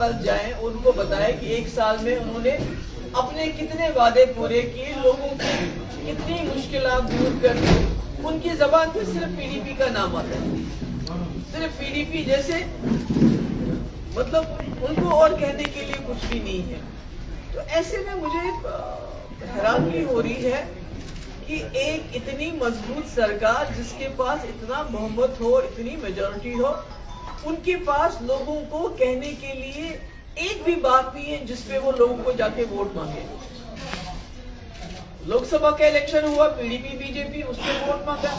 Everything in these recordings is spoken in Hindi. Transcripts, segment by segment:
जाएं, उनको बताएं कि एक साल में उन्होंने अपने कितने वादे पूरे किए, लोगों की कितनी मुश्किलात दूर कर दी। उनकी जबान पे सिर्फ पीडीपी का नाम आता है, सिर्फ पीडीपी जैसे, मतलब उनको और कहने के लिए कुछ भी नहीं है। तो ऐसे में मुझे हैरानी हो रही है कि एक इतनी मजबूत सरकार जिसके पास इतना बहुमत हो, इतनी मेजॉरिटी हो, उनके पास लोगों को कहने के लिए एक भी बात नहीं है जिसपे वो लोगों को जाके वोट मांगे। लोकसभा का इलेक्शन हुआ, पीडीपी बीजेपी, उसमें वोट मांगा।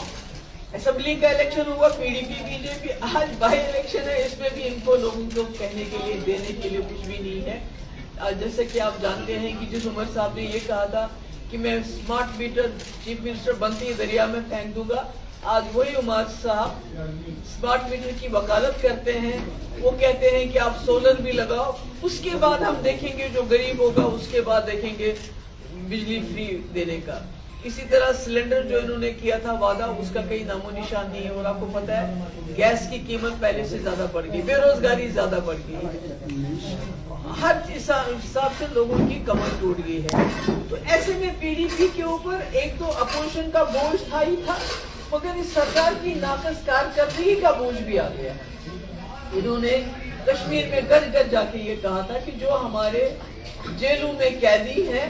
असेंबली का इलेक्शन हुआ, पीडीपी बीजेपी। आज बाई इलेक्शन है, इसमें भी इनको लोगों को कहने के लिए, देने के लिए कुछ भी नहीं है। जैसे कि आप जानते हैं कि जिस उमर साहब ने ये कहा था कि मैं स्मार्ट मीटर चीफ मिनिस्टर बनते ही दरिया में फेंक दूंगा, आज वही उमर साहब स्मार्ट मीटर की वकालत करते हैं। वो कहते हैं कि आप सोलर भी लगाओ, उसके बाद हम देखेंगे, जो गरीब होगा उसके बाद देखेंगे बिजली फ्री देने का। इसी तरह सिलेंडर जो इन्होंने किया था वादा, उसका कहीं नामो निशान नहीं है। और आपको पता है गैस की कीमत पहले से ज्यादा बढ़ गई, बेरोजगारी ज्यादा बढ़ गई, हर हिसाब से लोगों की कमर टूट गई है। तो ऐसे में पीडीपी के ऊपर एक तो अपोजिशन का बोझ था ही था, मगर इस सरकार की नाकस कारकर्दगी का बोझ भी आ गया है। इन्होंने कश्मीर में गज गज जाके ये कहा था कि जो हमारे जेलों में कैदी हैं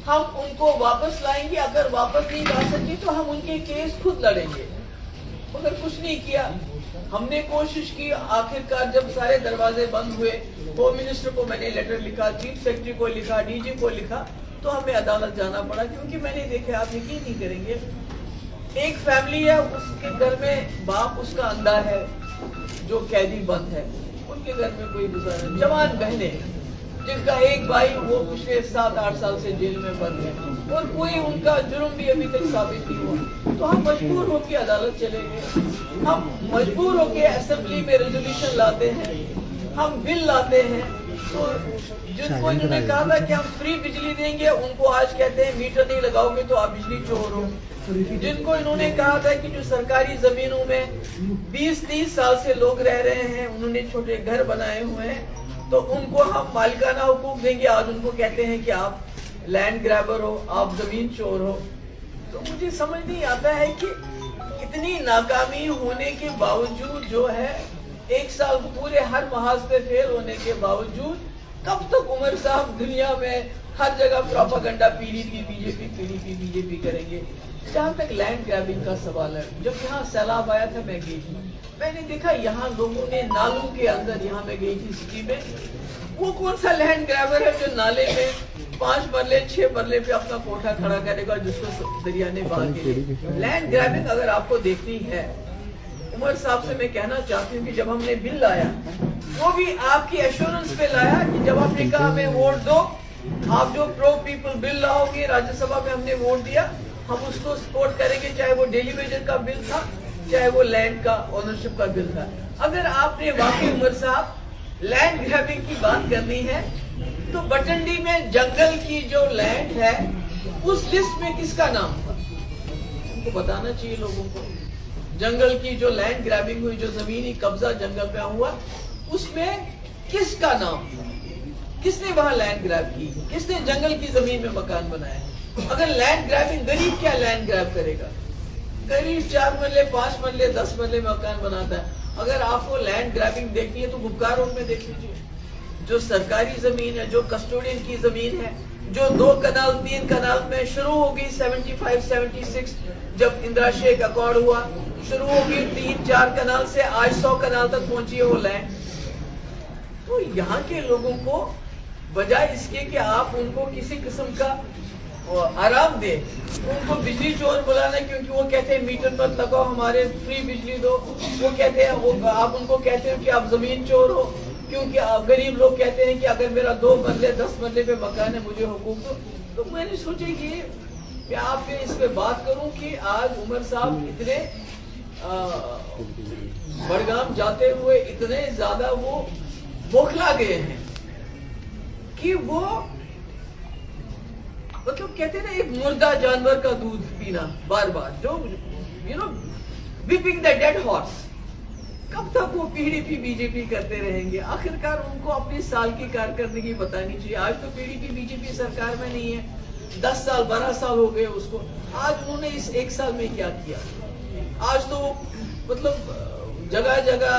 हम उनको वापस लाएंगे, अगर वापस नहीं ला सके तो हम उनके केस खुद लड़ेंगे। मगर कुछ नहीं किया। हमने कोशिश की, आखिरकार जब सारे दरवाजे बंद हुए, होम मिनिस्टर को मैंने लेटर लिखा, चीफ सेक्रेटरी को लिखा, डीजी को लिखा, तो हमें अदालत जाना पड़ा। क्योंकि मैंने देखा, आप यकीन नहीं करेंगे, एक फैमिली है, उसके घर में बाप उसका अंधा है जो कैदी बंद है, उनके घर में कोई गुजारा, जवान बहने जिनका एक भाई वो पिछले 7-8 साल से जेल में बंद है और कोई उनका जुर्म भी अभी तक साबित नहीं हुआ। तो हम मजबूर होकर अदालत चले गए, हम मजबूर होकर असेंबली में रेजोल्यूशन लाते हैं, हम बिल लाते हैं। तो जिनको इन्होंने कहा था कि हम फ्री बिजली देंगे, उनको आज कहते हैं मीटर नहीं लगाओगे तो आप बिजली चोर हो। जिनको इन्होंने कहा था कि जो सरकारी जमीनों में 20-30 साल से लोग रह रहे हैं, उन्होंने छोटे घर बनाए हुए हैं, तो उनको हम मालिकाना हुकूक देंगे, आज उनको कहते हैं कि आप लैंड ग्रैबर हो, आप जमीन चोर हो। तो मुझे समझ नहीं आता है कि इतनी नाकामी होने के बावजूद जो है, एक साल पूरे हर महाज पे फेल होने के बावजूद, कब तक उमर साहब दुनिया में हर जगह प्रोपेगेंडा पीडीपी बीजेपी करेंगे। जहाँ तक लैंड ग्रैबिंग का सवाल है, जब यहाँ सैलाब आया था मैं गई थी, मैंने देखा यहाँ लोगों ने नालों के अंदर, यहाँ मैं गई थी सिटी में, वो कौन सा लैंड ग्रैबर है जो नाले में 5 मरले 6 मरले पे अपना कोठा खड़ा करेगा जिसको दरिया ने बहा के। लैंड ग्रैबिंग अगर आपको देखनी है, उमर साहब से मैं कहना चाहती हूँ कि जब हमने बिल लाया, वो भी आपकी एश्योरेंस पे लाया कि जब आपने कहा हमें वोट दो, आप जो प्रो पीपल बिल लाओगे, राज्यसभा में हमने वोट दिया, हम उसको सपोर्ट करेंगे, चाहे वो डेली वेजर का बिल था, चाहे वो लैंड का ओनरशिप का बिल था। अगर आपने वाकई उमर साहब लैंड ग्रैबिंग की बात करनी है, तो बटंडी में जंगल की जो लैंड है, उस लिस्ट में किसका नाम था, उनको बताना चाहिए लोगों को। जंगल की जो लैंड ग्रैबिंग हुई, जो जमीनी कब्जा जंगल पे हुआ, उसमें किसका नाम था, किसने वहां लैंड ग्रैब की, किसने जंगल की जमीन में मकान बनाया। अगर लैंड ग्रैबिंग, गरीब क्या लैंड ग्रैब करेगा, गरीब 4 मरले 5 मरले 10 मरले मकान बनाता है। अगर आपको लैंड ग्रैबिंग देखनी है तो गुपकार रोड में देख लीजिए, जो सरकारी जमीन है, जो कस्टोडियन की जमीन है, जो 2 कनाल 3 कनाल में शुरू होगी 75-76, जब इंदिरा शेख अकॉर्ड हुआ, शुरू होगी 3-4 कनाल से आज 100 कनाल तक पहुंची है वो लैंड। तो यहाँ के लोगों को बजाय इसके कि आप उनको किसी किस्म का आराम दे, उनको बिजली चोर बुलाना, क्योंकि वो कहते हैं मीटर मत लगाओ, हमारे फ्री बिजली दो। वो कहते हैं, वो आप उनको कहते हो कि आप जमीन चोर हो, क्योंकि गरीब लोग कहते हैं कि अगर मेरा 2 मरले 10 मरले पे मकान है, मुझे हुकूक दो। तो मैंने सोचा कि आप इस पे बात करूं कि आज उमर साहब इतने बड़गाम जाते हुए इतने ज्यादा वो बौखला गए हैं कि वो, मतलब कहते हैं ना, एक मुर्दा जानवर का दूध पीना बार बार, जो whipping the dead horse, कब तक वो पीडीपी बीजेपी करते रहेंगे? आखिरकार उनको अपनी साल की कारकर्दगी बतानी चाहिए। आज तो पीडीपी बीजेपी सरकार में नहीं है, 10 साल 12 साल हो गए उसको। आज उन्होंने इस 1 साल में क्या किया? आज तो मतलब जगह जगह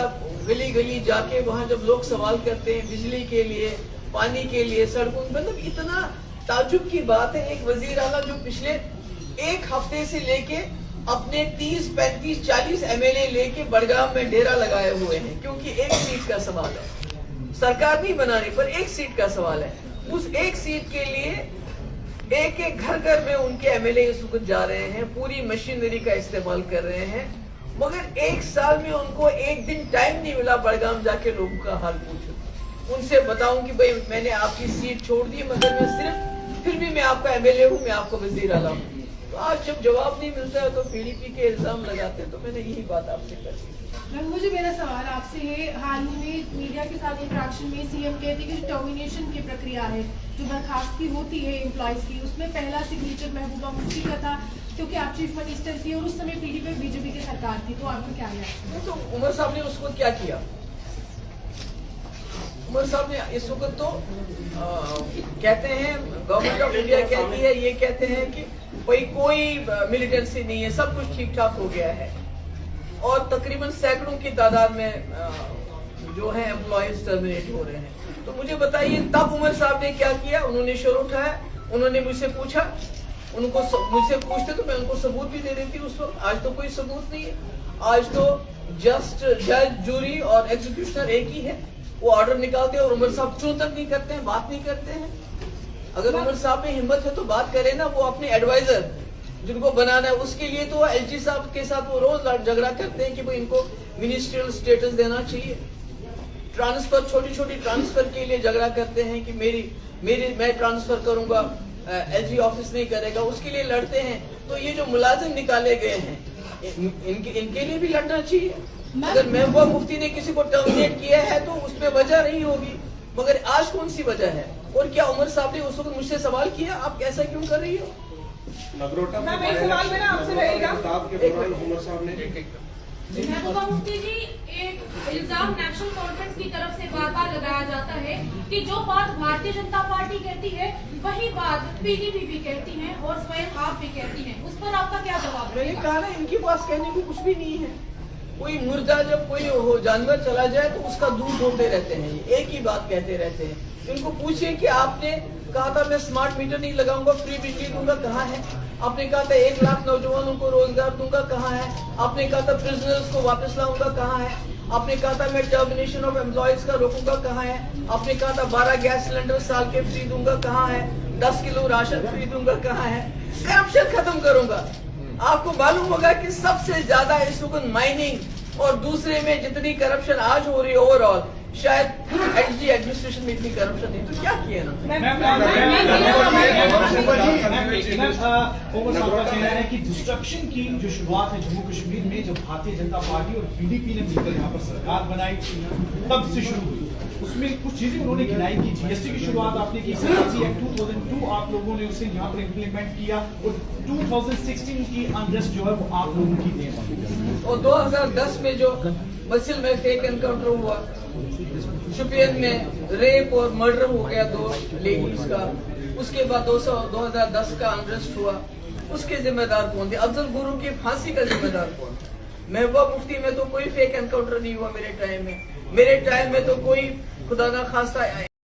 गली गली जाके वहां जब लोग सवाल करते हैं बिजली के लिए, पानी के लिए, सड़कों, मतलब इतना ताज्जुब की बात है। एक वजीर आला जो पिछले 1 हफ्ते से लेके अपने 30, 35, 40 एमएलए लेके बड़गाम में डेरा लगाए हुए हैं, क्योंकि 1 सीट का सवाल है। सरकार नहीं बनाने पर 1 सीट का सवाल है। उस 1 सीट के लिए एक घर घर में उनके एमएलए इस वक्त जा रहे हैं, पूरी मशीनरी का इस्तेमाल कर रहे हैं, मगर 1 साल में उनको 1 दिन टाइम नहीं मिला बड़गाम जाके लोगों का हाल पूछो, उनसे बताऊं कि भाई मैंने आपकी सीट छोड़ दी, मगर मैं फिर भी मैं आपका एमएलए हूं, मैं आपको वजीर आला हूं। तो आज जब जवाब नहीं मिलता है तो पीडीपी के इल्जाम लगाते हैं। तो मैंने यही बात आपसे कर दी। मुझे मेरा सवाल आपसे है, हाल ही में मीडिया के साथ इंटरेक्शन में सीएम कहते हैं कि टर्मिनेशन की प्रक्रिया है, जो बर्खास्तगी होती है एम्प्लॉयज की, उसमें पहला सिग्नेचर महबूबा मुफ्ती का था, क्योंकि आप चीफ मिनिस्टर थी और उस समय पीडीपी और बीजेपी की सरकार थी। तो आपको क्या है? तो उमर साहब ने उसको क्या किया? उमर साहब ने इस वक्त तो कहते हैं, गवर्नमेंट ऑफ इंडिया कहती है, ये कहते हैं कि भाई कोई मिलिटेंसी नहीं है, सब कुछ ठीक ठाक हो गया है, और तकरीबन सैकड़ों की तादाद में जो है एम्प्लॉयज टर्मिनेट हो रहे हैं। तो मुझे बताइए तब उमर साहब ने क्या किया? उन्होंने शोर उठाया, उन्होंने मुझसे पूछा, मुझसे पूछते तो मैं उनको सबूत भी दे देती उस वक्त। आज तो कोई सबूत नहीं है। आज तो जस्ट जज, जूरी और एग्जीक्यूशनर एक ही है। वो ऑर्डर निकालते हैं और उमर साहब चुन तक नहीं करते हैं, बात नहीं करते हैं। अगर उमर साहब में हिम्मत है तो बात करें ना। वो अपने एडवाइजर जिनको बनाना है उसके लिए तो एलजी साहब के साथ वो रोज झगड़ा करते हैं कि भाई इनको मिनिस्ट्रियल स्टेटस देना चाहिए। ट्रांसफर, छोटी छोटी ट्रांसफर के लिए झगड़ा करते हैं कि मैं ट्रांसफर करूंगा, एलजी ऑफिस नहीं करेगा, उसके लिए लड़ते हैं। तो ये जो मुलाजिम निकाले गए हैं इनके लिए भी लड़ना चाहिए। अगर महबूबा मुफ्ती ने किसी को टर्मिनेट किया है तो उसमें वजह नहीं होगी, मगर आज कौन सी वजह है? और क्या उमर साहब ने उस वक्त मुझसे सवाल किया आप ऐसा क्यों कर रही हो? सवाल मेरा आपसे रहेगा। महबूबा मुफ्ती जी, एक इल्जाम नेशनल कॉन्फ्रेंस की तरफ से बार बार लगाया जाता है कि जो बात भारतीय जनता पार्टी कहती है वही बात पीडीपी भी कहती है और स्वयं आप भी कहती हैं, उस पर आपका क्या जवाब? मैंने कहा ना, इनके पास कहने को कुछ भी नहीं है। कोई मुर्दा जब कोई जानवर चला जाए तो उसका दूध ढूंढते रहते हैं, एक ही बात कहते रहते हैं। इनको पूछिए कि आपने कहा था मैं स्मार्ट मीटर नहीं लगाऊंगा, फ्री बिजली दूंगा, कहाँ है? आपने कहा था 1 लाख नौजवानों को रोजगार दूंगा, कहाँ है? आपने कहा था प्रिजनर्स को वापस लाऊंगा, कहाँ है? आपने कहा था मैं टर्मिनेशन ऑफ एम्प्लॉयज का रोकूंगा, कहाँ है? आपने कहा था 12 गैस सिलेंडर साल के फ्री दूंगा, कहाँ है? 10 किलो राशन फ्री दूंगा, कहाँ है? करप्शन खत्म करूंगा। आपको मालूम होगा कि सबसे ज्यादा इस वक्त माइनिंग और दूसरे में जितनी करप्शन आज हो रही है ओवरऑल, शायद एलजी एडमिनिस्ट्रेशन में इतनी करप्शन नहीं। तो क्या किया ना? कहना है कि डिस्ट्रक्शन की जो शुरुआत है जम्मू कश्मीर में, जब भारतीय जनता पार्टी और पीडीपी ने मिलकर यहाँ पर सरकार बनाई तब से शुरू हुई। उसमें कुछ चीजें उन्होंने गिनाई की। जीएसटी की शुरुआत आपने की, सीएससी एक्ट 2002 आप लोगों ने उसे यहाँ पर इम्प्लीमेंट किया, और 2016 की अनरेस्ट जो है वो आप लोगों की देन। और 2010 में जो मसिल में फेक एनकाउंटर हुआ, शोपियान में रेप और मर्डर हो गया 2 लेडीज का, उसके बाद 2010 का अनरेस्ट हुआ, उसके जिम्मेदार कौन थे? अफजल गुरु की फांसी का जिम्मेदार कौन? महबूबा मुफ्ती में तो कोई फेक एनकाउंटर नहीं हुआ मेरे टाइम में। मेरे टाइम में तो कोई खुदा ना खास्ता